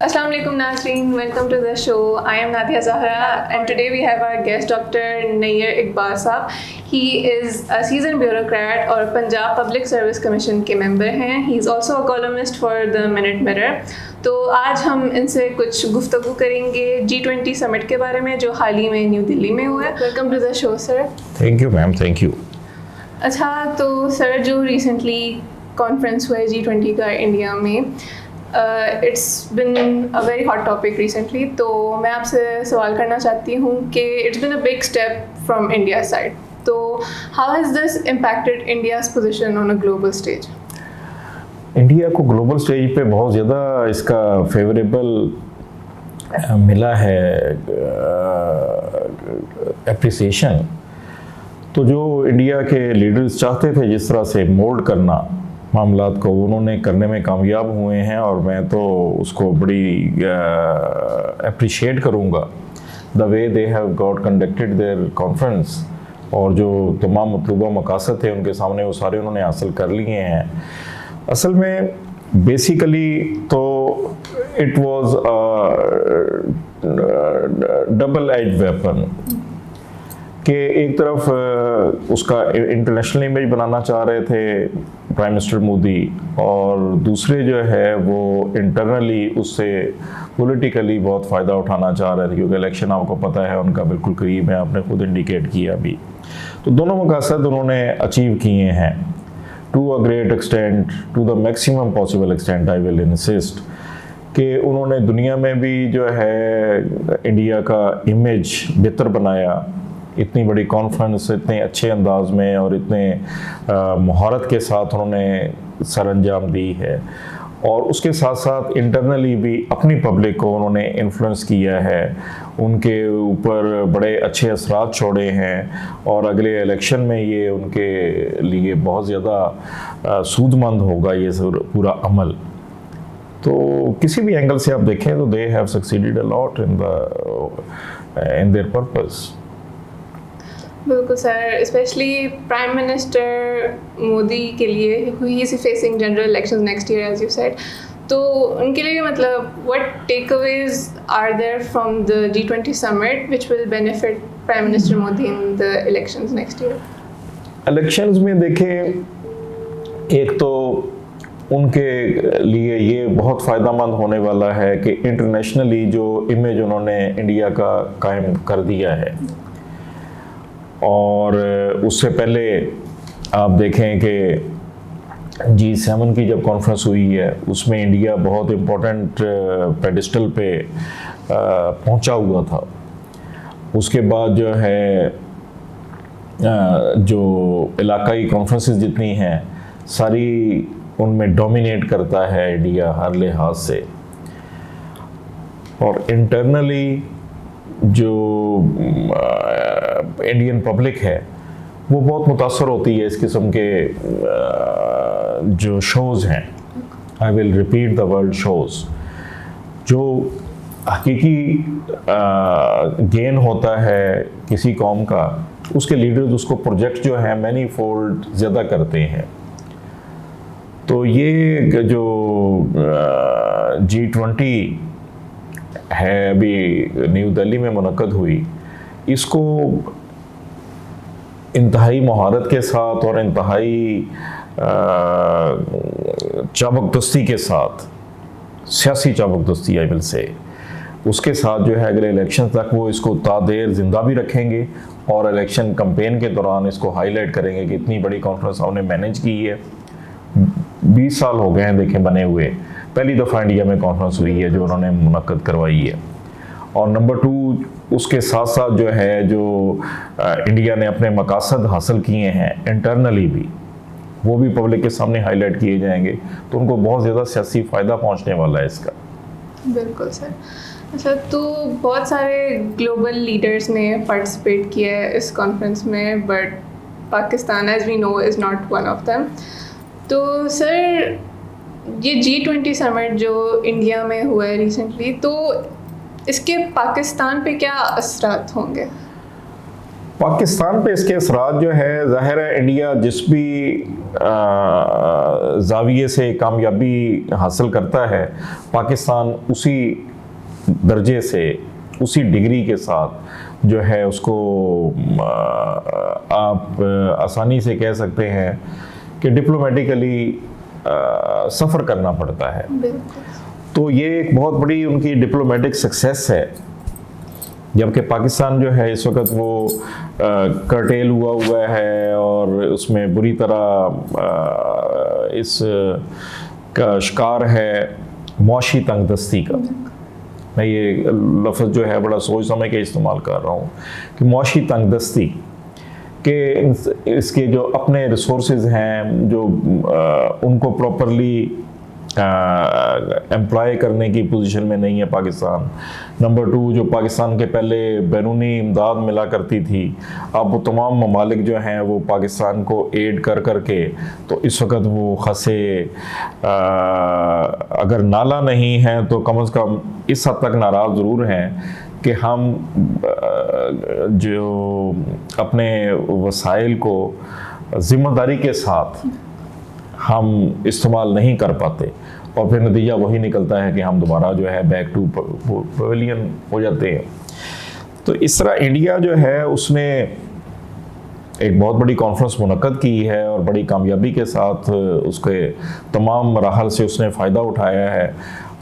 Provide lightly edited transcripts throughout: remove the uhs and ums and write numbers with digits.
Assalamu alaikum Nasreen, welcome to the show. I am Nadia Zahra and today we have our guest Dr. Nayyar Iqbal Saab. He is a seasoned bureaucrat और Punjab Public Service Commission के member हैं. He is also a columnist for the Minute Mirror. तो आज हम इनसे कुछ गुफ्तगू करेंगे G20 समिट के बारे में जो हाल ही में न्यू दिल्ली में हुआ है. Welcome to the show sir. Thank you ma'am, thank you. अच्छा, तो सर जो रिसेंटली कॉन्फ्रेंस हुआ है G20 का इंडिया में, it's been a very hot topic recently. तो मैं आपसे सवाल करना चाहती हूँ कि it's been a big step from India side. तो how has this impacted India's position on a global stage? India को ग्लोबल स्टेज पे बहुत ज़्यादा इसका फेवरेबल मिला है एप्रिसिएशन. तो जो इंडिया के लीडर्स चाहते थे जिस तरह से मोल्ड करना मामलात को, उन्होंने करने में कामयाब हुए हैं और मैं तो उसको बड़ी अप्रिशिएट करूँगा the way they have got conducted their conference. और जो तमाम मतलूबा मकासद थे उनके सामने वो सारे उन्होंने हासिल कर लिए हैं. असल में बेसिकली तो it was double edge weapon कि एक तरफ उसका इंटरनेशनल इमेज बनाना चाह रहे थे प्राइम मिनिस्टर मोदी, और दूसरे जो है वो इंटरनली उससे पॉलिटिकली बहुत फ़ायदा उठाना चाह रहे थे क्योंकि इलेक्शन आपको पता है उनका बिल्कुल करीब है, आपने खुद इंडिकेट किया अभी. तो दोनों मकासद उन्होंने अचीव किए हैं to a great extent, to the maximum possible extent. I will insist कि उन्होंने दुनिया में भी जो है इंडिया का इमेज बेहतर बनाया. इतनी बड़ी कॉन्फ्रेंस इतने अच्छे अंदाज में और इतने महारत के साथ उन्होंने सर अंजाम दी है, और उसके साथ साथ इंटरनली भी अपनी पब्लिक को उन्होंने इन्फ्लुएंस किया है, उनके ऊपर बड़े अच्छे असरात छोड़े हैं, और अगले इलेक्शन में ये उनके लिए बहुत ज़्यादा सूदमंद होगा ये पूरा अमल. तो किसी भी एंगल से आप देखें तो they have succeeded a lot in their purpose. बिल्कुल sir, specially prime minister Modi के लिए he is facing general elections next year as you said. तो उनके लिए मतलब what takeaways are there from the G20 summit which will benefit prime minister Modi in the elections next year? Elections में देखें, एक तो उनके लिए ये बहुत फ़ायदामंद होने वाला है कि इंटरनेशनली जो इमेज उन्होंने इंडिया का कायम कर दिया है, और उससे पहले आप देखें कि G7 की जब कॉन्फ्रेंस हुई है उसमें इंडिया बहुत इम्पोर्टेंट पेडिस्टल पे पहुंचा हुआ था. उसके बाद जो है जो इलाकाई कॉन्फ्रेंसेस जितनी हैं सारी उनमें डोमिनेट करता है इंडिया हर लिहाज से. और इंटरनली जो इंडियन पब्लिक है वो बहुत मुतासर होती है इस किस्म के जो शोज़ हैं. I will repeat the word shows. जो हकीकी गेन होता है किसी कौम का, उसके लीडर्स उसको प्रोजेक्ट जो है मैनी फोल्ड ज़्यादा करते हैं. तो ये जो G20 है अभी न्यू दिल्ली में मुनक्कद हुई, इसको इंतहाई महारत के साथ और इंतहाई चाबकदस्ती के साथ, सियासी चाबकदस्ती आई विल से, उसके साथ जो है अगले इलेक्शन तक वो इसको तादेर ज़िंदा भी रखेंगे और इलेक्शन कैंपेन के दौरान इसको हाईलाइट करेंगे कि इतनी बड़ी कॉन्फ्रेंस हमने मैनेज की है. 20 साल हो गए हैं देखें बने हुए, पहली दफ़ा इंडिया में कॉन्फ्रेंस हुई है जो उन्होंने मुनक्कद करवाई है. और नंबर 2 उसके साथ साथ जो है जो इंडिया ने अपने मकासद हासिल किए हैं इंटरनली भी, वो भी पब्लिक के सामने हाईलाइट किए जाएंगे, तो उनको बहुत ज़्यादा सियासी फ़ायदा पहुंचने वाला है इसका. बिल्कुल सर. अच्छा, तो बहुत सारे ग्लोबल लीडर्स ने पार्टिसिपेट किया है इस कॉन्फ्रेंस में, but Pakistan as we know is not one of them. तो सर ये G20 समिट जो इंडिया में हुआ है रिसेंटली, तो इसके पाकिस्तान पे क्या असरात होंगे? पाकिस्तान पे इसके असरात जो है, ज़ाहिर है इंडिया जिस भी जाविये से कामयाबी हासिल करता है, पाकिस्तान उसी दर्जे से, उसी डिग्री के साथ जो है उसको आप आसानी से कह सकते हैं कि डिप्लोमेटिकली सफ़र करना पड़ता है। तो ये एक बहुत बड़ी उनकी डिप्लोमेटिक सक्सेस है, जबकि पाकिस्तान जो है इस वक्त वो कर्टेल हुआ है और उसमें बुरी तरह इस का शिकार है मुआशी तंगदस्ती का। मैं ये लफ्ज़ जो है बड़ा सोच समझ के इस्तेमाल कर रहा हूँ कि मुआशी तंगदस्ती के इसके जो अपने रिसोर्सेज हैं, जो उनको प्रॉपरली एम्प्लॉय करने की पोजीशन में नहीं है पाकिस्तान। नंबर 2, जो पाकिस्तान के पहले बैरूनी इमदाद मिला करती थी, अब वो तमाम ममालिक जो हैं वो पाकिस्तान को एड कर करके, तो इस वक्त वो खसे अगर नाला नहीं है तो कम से कम इस हद तक नाराज़ ज़रूर हैं कि हम जो अपने वसाइल को ज़िम्मेदारी के साथ हम इस्तेमाल नहीं कर पाते, और फिर नतीजा वही निकलता है कि हम दोबारा जो है बैक टू पवेलियन हो जाते हैं। तो इस तरह इंडिया जो है उसने एक बहुत बड़ी कॉन्फ्रेंस मुनक्कद की है और बड़ी कामयाबी के साथ उसके तमाम मराहल से उसने फ़ायदा उठाया है,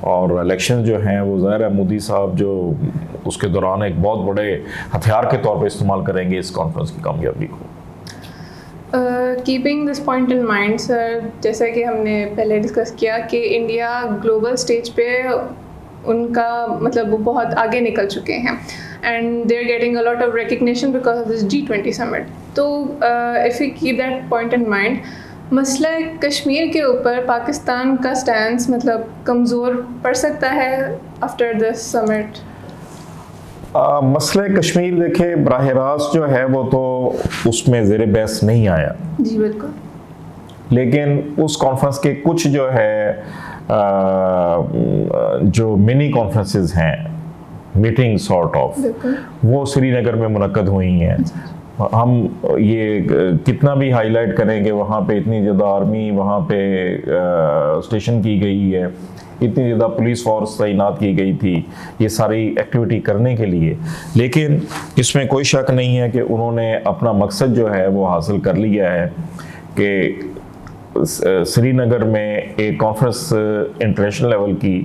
और इलेक्शन जो हैं वो ज़ाहिर है मोदी साहब जो उसके दौरान एक बहुत बड़े हथियार के तौर पे इस्तेमाल करेंगे इस कॉन्फ्रेंस की कामयाबी को। Keeping this point in mind sir, जैसा कि हमने पहले डिस्कस किया कि इंडिया ग्लोबल स्टेज पे उनका मतलब वो बहुत आगे निकल चुके हैं and they are getting a lot of recognition because of this G20 summit. तो if you keep that point in mind, मसला कश्मीर के ऊपर पाकिस्तान का स्टैंड मतलब कमज़ोर पड़ सकता है आफ्टर दिस समिट? मसले कश्मीर देखें, बराह रास्त जो है वो तो उसमें ज़ेर बहस नहीं आया। जी बिल्कुल। लेकिन उस कॉन्फ्रेंस के कुछ जो है जो मिनी कॉन्फ्रेंसेस हैं, मीटिंग सॉर्ट ऑफ, वो श्रीनगर में मुनक्कद हुई हैं। हम ये कितना भी हाईलाइट करेंगे, वहाँ पे इतनी ज़्यादा आर्मी वहाँ पे स्टेशन की गई है, इतनी ज़्यादा पुलिस फोर्स तैनात की गई थी ये सारी एक्टिविटी करने के लिए, लेकिन इसमें कोई शक नहीं है कि उन्होंने अपना मकसद जो है वो हासिल कर लिया है कि श्रीनगर में एक कॉन्फ्रेंस इंटरनेशनल लेवल की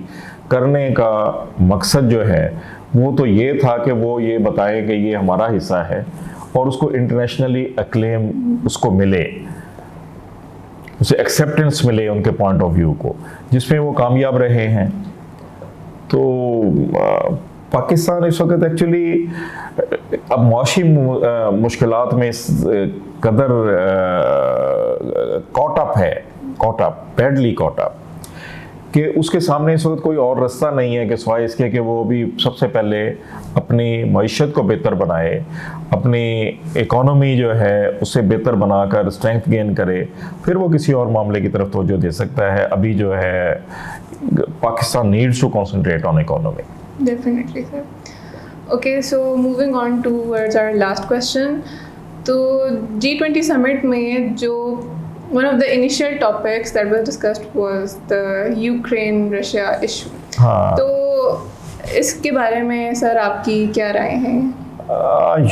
करने का मकसद जो है वो तो ये था कि वो ये बताएं कि ये हमारा हिस्सा है और उसको इंटरनेशनली अक्लेम उसको मिले, उसे एक्सेप्टेंस मिले उनके पॉइंट ऑफ व्यू को, जिसमें वो कामयाब रहे हैं। तो पाकिस्तान इस वक्त एक्चुअली अब मुआशी मुश्किलात में इस कदर कॉट अप है, बैडली कॉट अप, कि उसके सामने इस वक्त कोई और रास्ता नहीं है कि सिवाय इसके कि वो भी सबसे पहले अपनी मईशत को बेहतर बनाए, अपनी इकोनॉमी जो है उसे बेहतर बनाकर स्ट्रेंथ गेन करे, फिर वो किसी और मामले की तरफ तवज्जो दे सकता है। अभी जो है Pakistan needs to concentrate on economy. Definitely sir. Okay, so moving on towards our last question. तो G20 समिट में जो one of the initial topics that was discussed was the Ukraine-Russia issue. हाँ। तो इसके बारे में सर आपकी क्या राय है?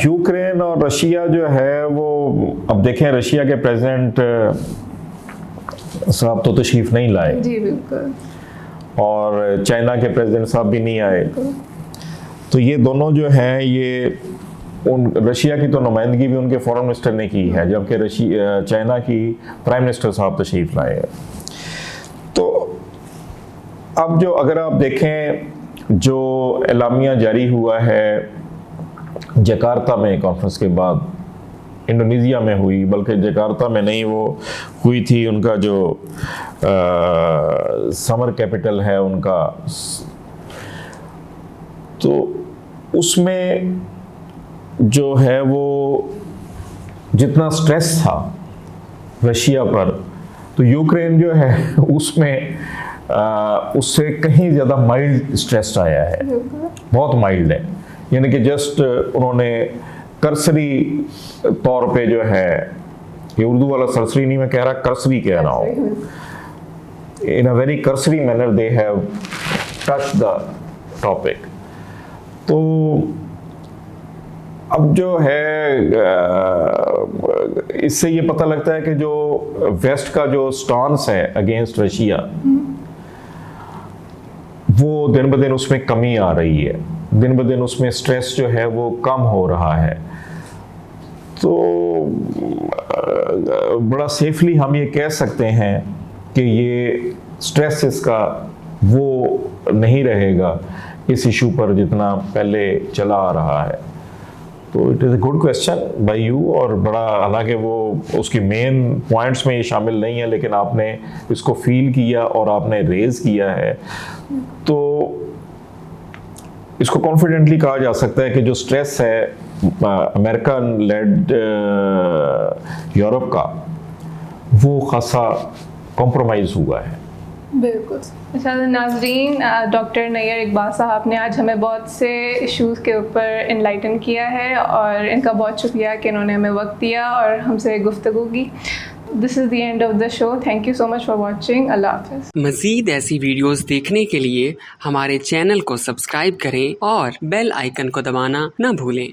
यूक्रेन और रशिया जो है वो, अब देखें रशिया के प्रेसिडेंट साहब तो तशरीफ नहीं लाए। जी बिल्कुल। और चाइना के प्रेसिडेंट साहब भी नहीं आए। तो ये दोनों जो हैं ये रशिया की तो नुमाइंदगी भी उनके फॉरेन मिनिस्टर ने की है, जबकि चाइना की प्राइम मिनिस्टर साहब तशरीफ लाए हैं। तो अब जो अगर आप देखें जो एलामिया जारी हुआ है जकार्ता में कॉन्फ्रेंस के बाद, इंडोनेशिया में हुई, बल्कि जकार्ता में नहीं वो हुई थी उनका जो समर कैपिटल है उनका, तो उसमें जो है वो जितना स्ट्रेस था रशिया पर, तो यूक्रेन जो है उसमें उससे कहीं ज़्यादा माइल्ड स्ट्रेस आया है, बहुत माइल्ड है। यानी कि जस्ट उन्होंने कर्सरी तौर पे जो है, ये उर्दू वाला सरसरी नहीं मैं कह रहा, कर्सरी कह रहा हूँ, in a very cursory manner they have touched the topic. तो अब जो है इससे ये पता लगता है कि जो वेस्ट का जो स्टांस है अगेंस्ट रशिया, वो दिन ब दिन उसमें कमी आ रही है, दिन ब दिन उसमें स्ट्रेस जो है वो कम हो रहा है। तो बड़ा सेफली हम ये कह सकते हैं कि ये स्ट्रेस इसका वो नहीं रहेगा इस इशू पर जितना पहले चला आ रहा है। तो it is a good question by you, और बड़ा, हालांकि वो उसकी मेन पॉइंट्स में ये शामिल नहीं है, लेकिन आपने इसको फील किया और आपने रेज किया है, तो इसको कॉन्फिडेंटली कहा जा सकता है कि जो स्ट्रेस है अमेरिकन लेड यूरोप का, वो खासा कॉम्प्रोमाइज़ हुआ है। बिल्कुल। अच्छा नाज़रीन, डॉक्टर नैयर इकबाल साहब ने आज हमें बहुत से इश्यूज़ के ऊपर इनलाइटन किया है, और इनका बहुत शुक्रिया कि इन्होंने हमें वक्त दिया और हमसे गुफ्तगू की। This is the end of the show. Thank you so much for watching. Allah हाफ़िज़। मज़ीद ऐसी वीडियोस देखने के लिए हमारे चैनल को सब्सक्राइब करें और बेल आइकन को दबाना न भूलें।